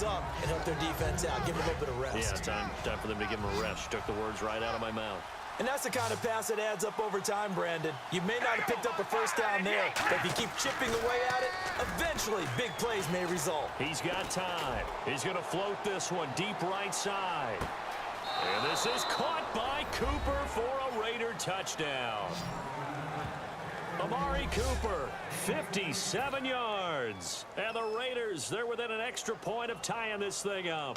close up and help their defense out, give them a little bit of rest. Yeah, time for them to give them a rest. You took the words right out of my mouth. And that's the kind of pass that adds up over time, Brandon. You may not have picked up a first down there, but if you keep chipping away at it, eventually big plays may result. He's got time. He's going to float this one deep right side. And this is caught by Cooper for a Raider touchdown. Amari Cooper, 57 yards. And the Raiders, they're within an extra point of tying this thing up.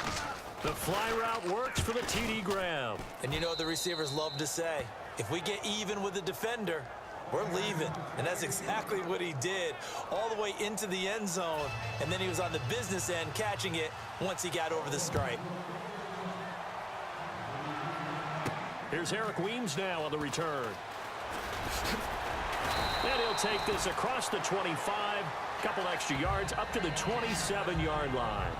The fly route works for the TD Graham. And you know what the receivers love to say? If we get even with the defender, we're leaving. And that's exactly what he did, all the way into the end zone. And then he was on the business end catching it once he got over the stripe. Here's Eric Weems now on the return. And he'll take this across the 25, couple extra yards up to the 27-yard line.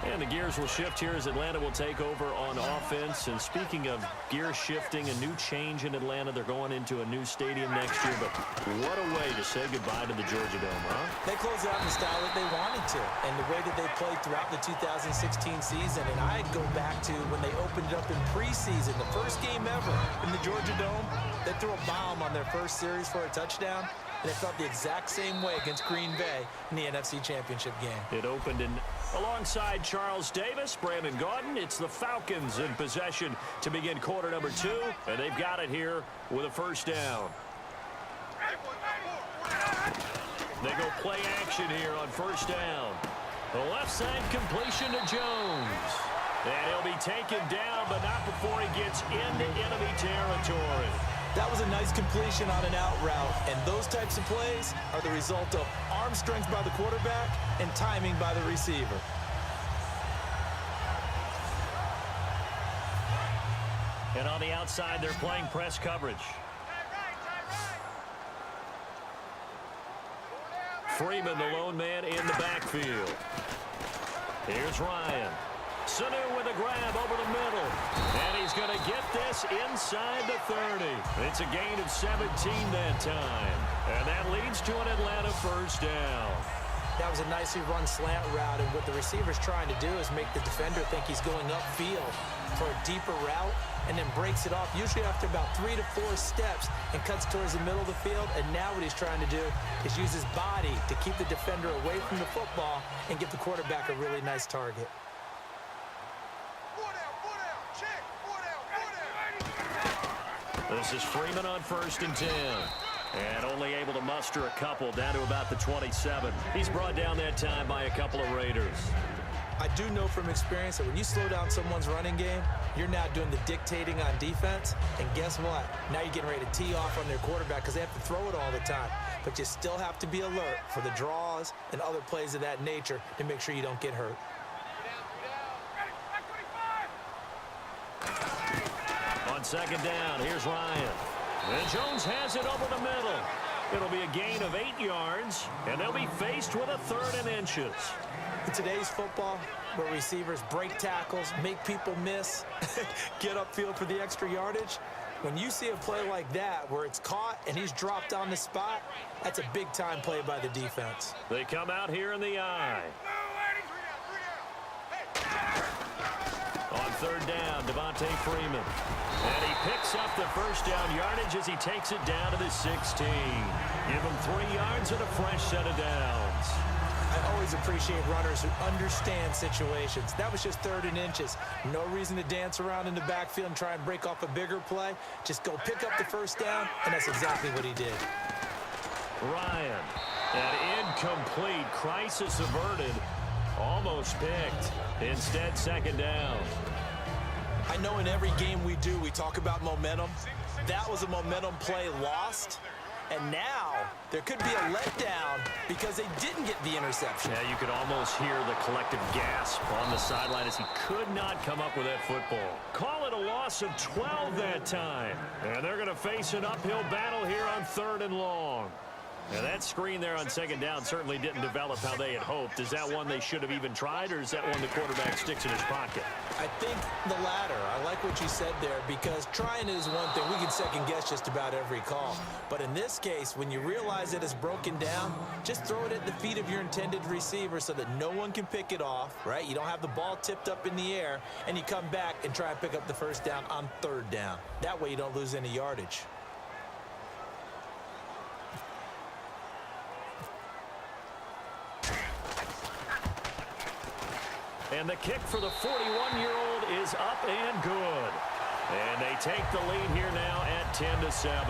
And the gears will shift here as Atlanta will take over on offense. And speaking of gear shifting, a new change in Atlanta. They're going into a new stadium next year. But what a way to say goodbye to the Georgia Dome, huh? They closed out in the style that they wanted to. And the way that they played throughout the 2016 season. And I'd go back to when they opened it up in preseason, the first game ever in the Georgia Dome. They threw a bomb on their first series for a touchdown. And it felt the exact same way against Green Bay in the NFC Championship game. It opened in alongside Charles Davis, Brandon Gaudin. It's the Falcons in possession to begin quarter number 2. And they've got it here with a first down. They go play action here on first down. The left side completion to Jones. And he'll be taken down, but not before he gets into enemy territory. That was a nice completion on an out route, and those types of plays are the result of arm strength by the quarterback and timing by the receiver. And on the outside, they're playing press coverage. Freeman, the lone man in the backfield. Here's Ryan. Sanu with a grab over the middle. And he's going to get this inside the 30. It's a gain of 17 that time. And that leads to an Atlanta first down. That was a nicely run slant route, and what the receiver's trying to do is make the defender think he's going upfield for a deeper route and then breaks it off, usually after about 3 to 4 steps, and cuts towards the middle of the field. And now what he's trying to do is use his body to keep the defender away from the football and give the quarterback a really nice target. This is Freeman on 1st and 10. And only able to muster a couple down to about the 27. He's brought down that time by a couple of Raiders. I do know from experience that when you slow down someone's running game, you're now doing the dictating on defense. And guess what? Now you're getting ready to tee off on their quarterback because they have to throw it all the time. But you still have to be alert for the draws and other plays of that nature to make sure you don't get hurt. On 2nd down, here's Ryan. And Jones has it over the middle. It'll be a gain of 8 yards, and they'll be faced with a 3rd and inches. In today's football, where receivers break tackles, make people miss, get upfield for the extra yardage, when you see a play like that where it's caught and he's dropped on the spot, that's a big-time play by the defense. They come out here in the eye. On 3rd down, Devontae Freeman. And he picks up the first down yardage as he takes it down to the 16. Give him 3 yards and a fresh set of downs. I always appreciate runners who understand situations. That was just 3rd and inches. No reason to dance around in the backfield and try and break off a bigger play. Just go pick up the first down, and that's exactly what he did. Ryan, an incomplete, crisis averted, almost picked. Instead, 2nd down. I know in every game we do, we talk about momentum. That was a momentum play lost. And now there could be a letdown because they didn't get the interception. Yeah, you could almost hear the collective gasp on the sideline as he could not come up with that football. Call it a loss of 12 that time. And they're going to face an uphill battle here on 3rd and long. Now that screen there on second down certainly didn't develop how they had hoped. Is that one they should have even tried, or is that one the quarterback sticks in his pocket? I think the latter. I like what you said there, because trying is one thing. We can second guess just about every call. But in this case, when you realize that it's broken down, just throw it at the feet of your intended receiver so that no one can pick it off, right? You don't have the ball tipped up in the air, and you come back and try and pick up the first down on third down. That way you don't lose any yardage. And the kick for the 41-year-old is up and good. And they take the lead here now at 10-7.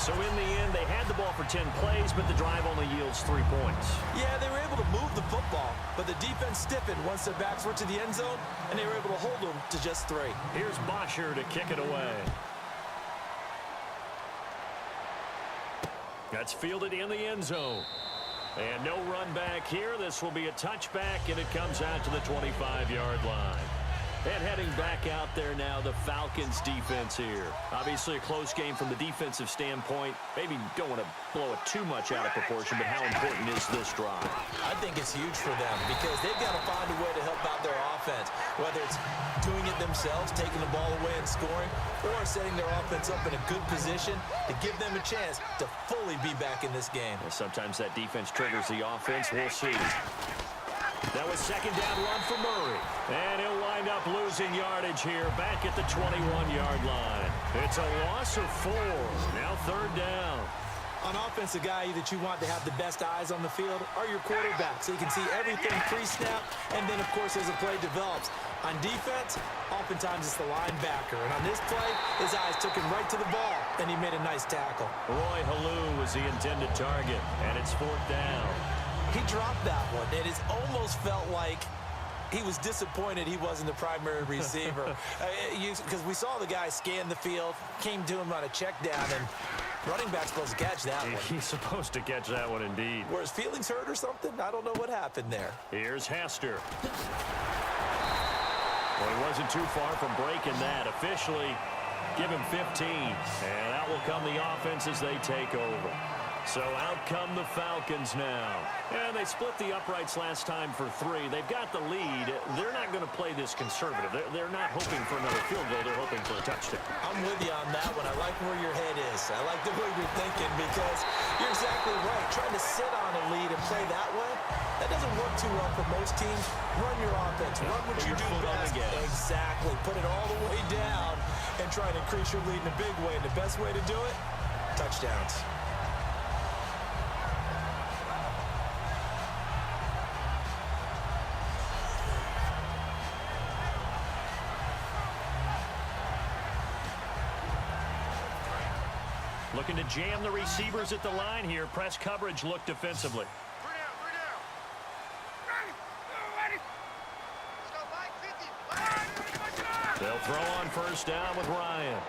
So in the end, they had the ball for 10 plays, but the drive only yields 3 points. Yeah, they were able to move the football, but the defense stiffened once their backs were to the end zone, and they were able to hold them to just 3. Here's Bosher to kick it away. That's fielded in the end zone. And no run back here. This will be a touchback, and it comes out to the 25-yard line. And heading back out there now, the Falcons defense here. Obviously a close game from the defensive standpoint. Maybe don't want to blow it too much out of proportion, but how important is this drive? I think it's huge for them because they've got to find a way to help out their offense, whether it's doing it themselves, taking the ball away and scoring, or setting their offense up in a good position to give them a chance to fully be back in this game. And sometimes that defense triggers the offense. We'll see. That was second down run for Murray. And he'll wind up losing yardage here back at the 21-yard line. It's a loss of 4. Now third down. On offense, a guy that you want to have the best eyes on the field are your quarterbacks, so you can see everything pre-snap, and then, of course, as the play develops. On defense, oftentimes it's the linebacker. And on this play, his eyes took him right to the ball, and he made a nice tackle. Roy Halou was the intended target, and it's fourth down. He dropped that one, and it almost felt like he was disappointed he wasn't the primary receiver. Because we saw the guy scan the field, came to him on a check down, and running back's supposed to catch that one. He's supposed to catch that one indeed. Were his feelings hurt or something? I don't know what happened there. Here's Hester. Well, he wasn't too far from breaking that. Officially, give him 15. And that will come the offense as they take over. So out come the Falcons now. And they split the uprights last time for 3. They've got the lead. They're not going to play this conservative. They're not hoping for another field goal. They're hoping for a touchdown. I'm with you on that one. I like where your head is. I like the way you're thinking because you're exactly right. Trying to sit on a lead and play that way, that doesn't work too well for most teams. Run your offense. Run what you do best. Exactly. Put it all the way down and try to increase your lead in a big way. And the best way to do it, touchdowns. Looking to jam the receivers at the line here. Press coverage look defensively. They'll throw on first down with Ryan.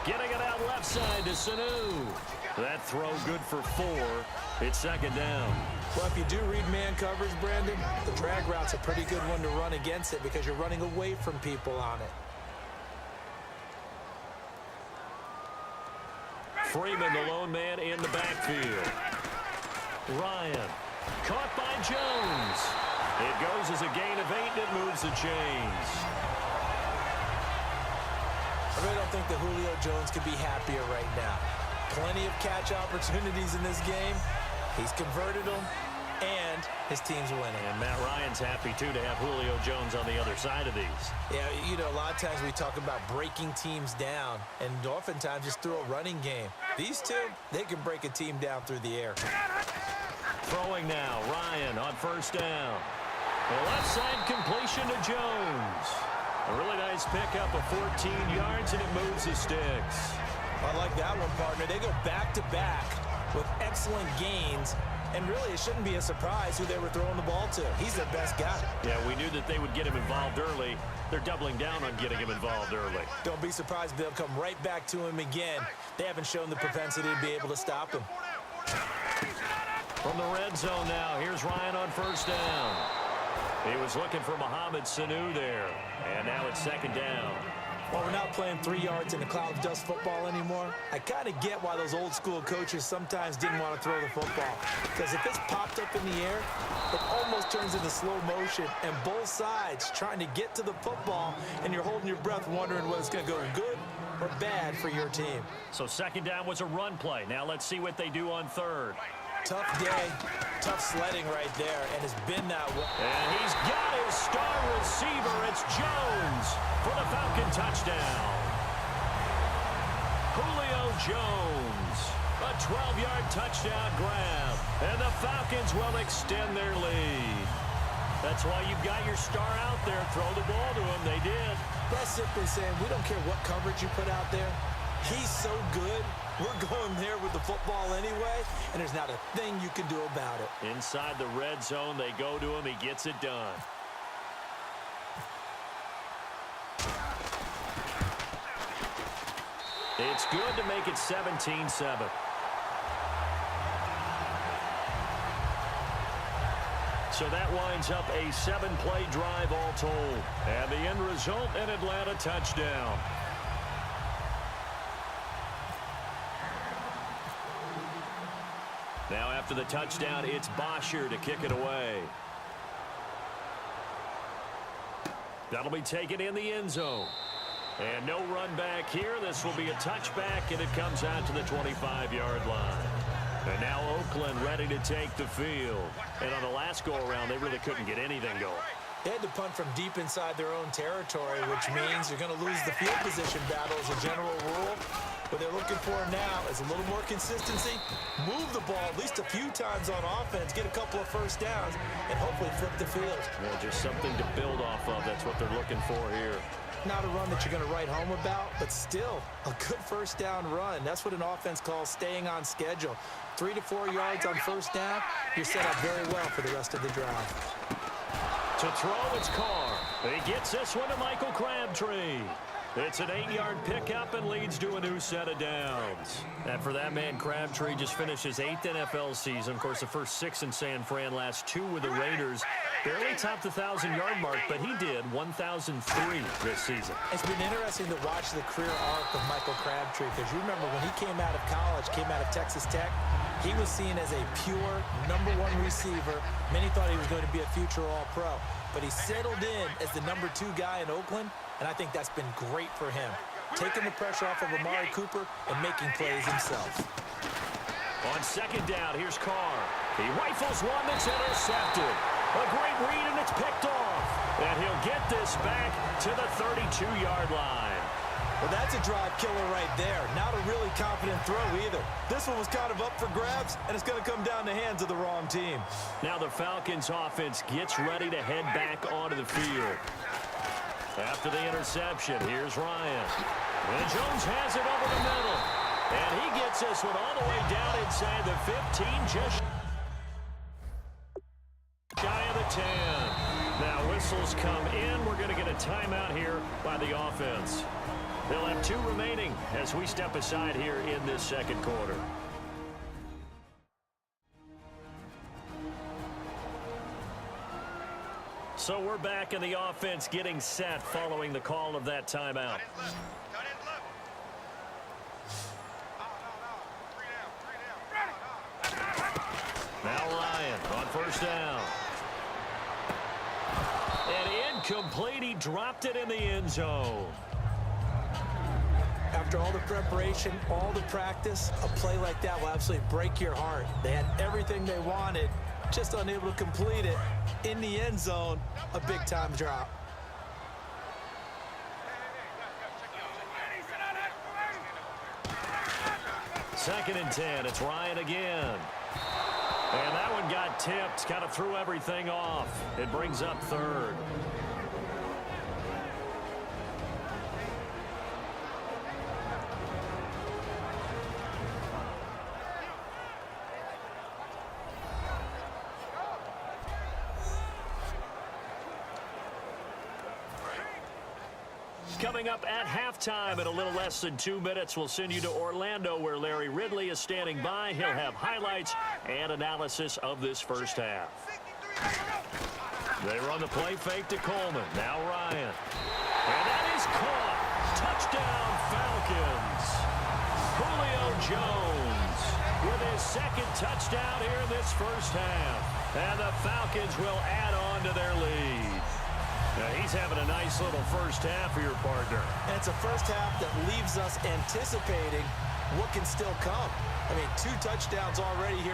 Getting it out left side to Sanu. That throw good for 4. It's second down. Well, if you do read man coverage, Brandon, the drag route's a pretty good one to run against it because you're running away from people on it. Freeman, the lone man in the backfield. Ryan, caught by Jones. It goes as a gain of 8, and it moves the chains. I really don't think that Julio Jones could be happier right now. Plenty of catch opportunities in this game. He's converted them, and his team's winning. And Matt Ryan's happy, too, to have Julio Jones on the other side of these. Yeah, you know, a lot of times we talk about breaking teams down, and oftentimes just through a running game. These two, they can break a team down through the air. Throwing now, Ryan on first down. The left side completion to Jones. A really nice pickup of 14 yards, and it moves the sticks. I like that one, partner. They go back-to-back with excellent gains, and really it shouldn't be a surprise who they were throwing the ball to. He's their best guy. Yeah, we knew that they would get him involved early. They're doubling down on getting him involved early. Don't be surprised if they'll come right back to him again. They haven't shown the propensity to be able to stop him. From the red zone now, here's Ryan on first down. He was looking for Mohamed Sanu there, and now it's second down. While we're not playing 3 yards in a cloud of dust football anymore, I kind of get why those old school coaches sometimes didn't want to throw the football. Because if it's popped up in the air, it almost turns into slow motion, and both sides trying to get to the football, and you're holding your breath wondering whether it's going to go good or bad for your team. So second down was a run play. Now let's see what they do on third. Tough day, tough sledding right there, and it's been that way. And he's got his star receiver. It's Jones for the Falcon touchdown. Julio Jones, a 12-yard touchdown grab, and the Falcons will extend their lead. That's why you've got your star out there. Throw the ball to him. They did. That's simply saying we don't care what coverage you put out there. He's so good. We're going there with the football anyway, and there's not a thing you can do about it. Inside the red zone, they go to him. He gets it done. It's good to make it 17-7. So that winds up a 7-play drive all told. And the end result, an Atlanta touchdown. Now after the touchdown, it's Bosher to kick it away. That'll be taken in the end zone. And no run back here. This will be a touchback, and it comes out to the 25-yard line. And now Oakland ready to take the field. And on the last go-around, they really couldn't get anything going. They had to punt from deep inside their own territory, which means you're going to lose the field position battle as a general rule. What they're looking for now is a little more consistency, move the ball at least a few times on offense, get a couple of first downs, and hopefully flip the field. Yeah, just something to build off of. That's what they're looking for here. Not a run that you're going to write home about, but still a good first down run. That's what an offense calls staying on schedule. 3 to 4 yards on first down, you're set up very well for the rest of the drive. To throw, it's Carr. He gets this one to Michael Crabtree. It's an 8-yard pickup and leads to a new set of downs. And for that man, Crabtree just finished his 8th NFL season. Of course, the first 6 in San Fran, last 2 with the Raiders. Barely topped the 1,000-yard mark, but he did 1,003 this season. It's been interesting to watch the career arc of Michael Crabtree, because you remember when he came out of college, came out of Texas Tech, he was seen as a pure #1 receiver. Many thought he was going to be a future All-Pro, but he settled in as the #2 guy in Oakland, and I think that's been great for him, taking the pressure off of Amari Cooper and making plays himself. On second down, here's Carr. He rifles one that's intercepted. A great read, and it's picked off. And he'll get this back to the 32-yard line. Well, that's a drive killer right there. Not a really confident throw either. This one was kind of up for grabs, and it's going to come down the hands of the wrong team. Now the Falcons offense gets ready to head back onto the field. After the interception, here's Ryan. And Jones has it over the middle. And he gets this one all the way down inside the 15, just shy of the 10. Now whistles come in. We're going to get a timeout here by the offense. They'll have 2 remaining as we step aside here in this second quarter. So we're back in the offense getting set following the call of that timeout. Now Ryan on first down. And incomplete. He dropped it in the end zone. After all the preparation, all the practice, a play like that will absolutely break your heart. They had everything they wanted, just unable to complete it. In the end zone, a big-time drop. Second and 10. It's Ryan again. And that one got tipped. Kind of threw everything off. It brings up third. Coming up at halftime in a little less than 2 minutes, we'll send you to Orlando, where Larry Ridley is standing by. He'll have highlights and analysis of this first half. They run the play fake to Coleman. Now Ryan. And that is caught. Touchdown, Falcons. Julio Jones with his second touchdown here in this first half. And the Falcons will add on to their lead. Now, he's having a nice little first half for your partner. And it's a first half that leaves us anticipating what can still come. I mean, 2 touchdowns already here.